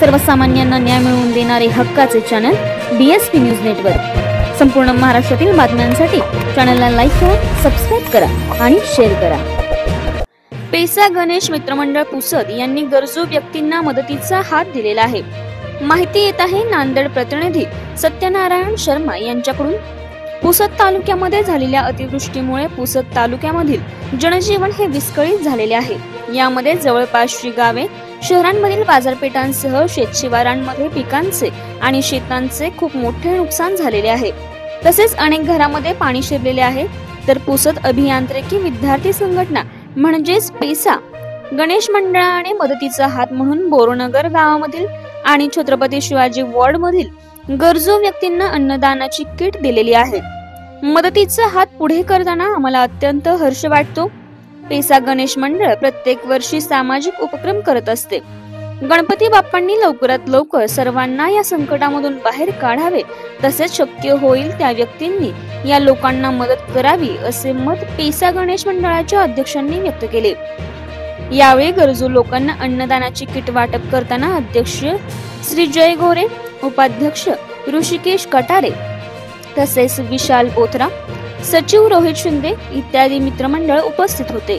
सर्वसामान्यांना न्याय मिळवून देणारे हक्काचे चॅनल BSP न्यूज नेटवर्क। संपूर्ण महाराष्ट्रातील बातम्यांसाठी चॅनलला लाईक करा, सबस्क्राइब करा आणि शेअर करा। पेसा गणेश मित्रमंडळ पुसद यांनी गरजू व्यक्तींना मदतीचा हात दिलेला आहे। माहिती येत आहे नांदेड प्रतिनिधी सत्यनारायण शर्मा यांच्याकडून। पुसद तालुक्यामध्ये झालेल्या अतिवृष्टीमुळे पुसद तालुक्यामधील जनजीवन हे विस्कळीत झालेले आहे। यामध्ये जवळपासची गावे, शहरांमधील बाजारपेठांसह शेतशिवारांमध्ये पिकांचे आणि शेतांचे खूप मोठे नुकसान झालेले आहे। तसेच अनेक घरामध्ये पाणी शिरलेले आहे। तर पुसद अभियांत्रिकी विद्यार्थी संघटना म्हणजेच पेसा गणेश मंडळाने मदतीचा हात म्हणून बोरनगर गावामधील आणि छत्रपती शिवाजी वॉर्ड मधील गरजू व्यक्तींना अन्नदानाची किट दिलेली आहे। मदतीचा हात पुढे करताना आम्हाला अत्यंत हर्ष वाटतो। पेसा गणेश मंडळ प्रत्येक वर्षी सामाजिक उपक्रम करत असते। गणपती बाप्पांनी लवकरात लवकर सर्वांना या संकटामधून बाहेर काढावे, तसेच शक्य होईल त्या व्यक्तींनी या लोकांना मदत करावी असे मत पेसा गणेश मंडळाच्या अध्यक्षांनी व्यक्त केले। यावेळी गरजू लोकांना अन्नदानाची किट वाटप करताना अध्यक्ष श्री जय गोरे, उपाध्यक्ष ऋषिकेश कटारे, तसेच विशाल बोथरा, सचिव रोहित शिंदे इत्यादी मित्रमंडळ उपस्थित होते।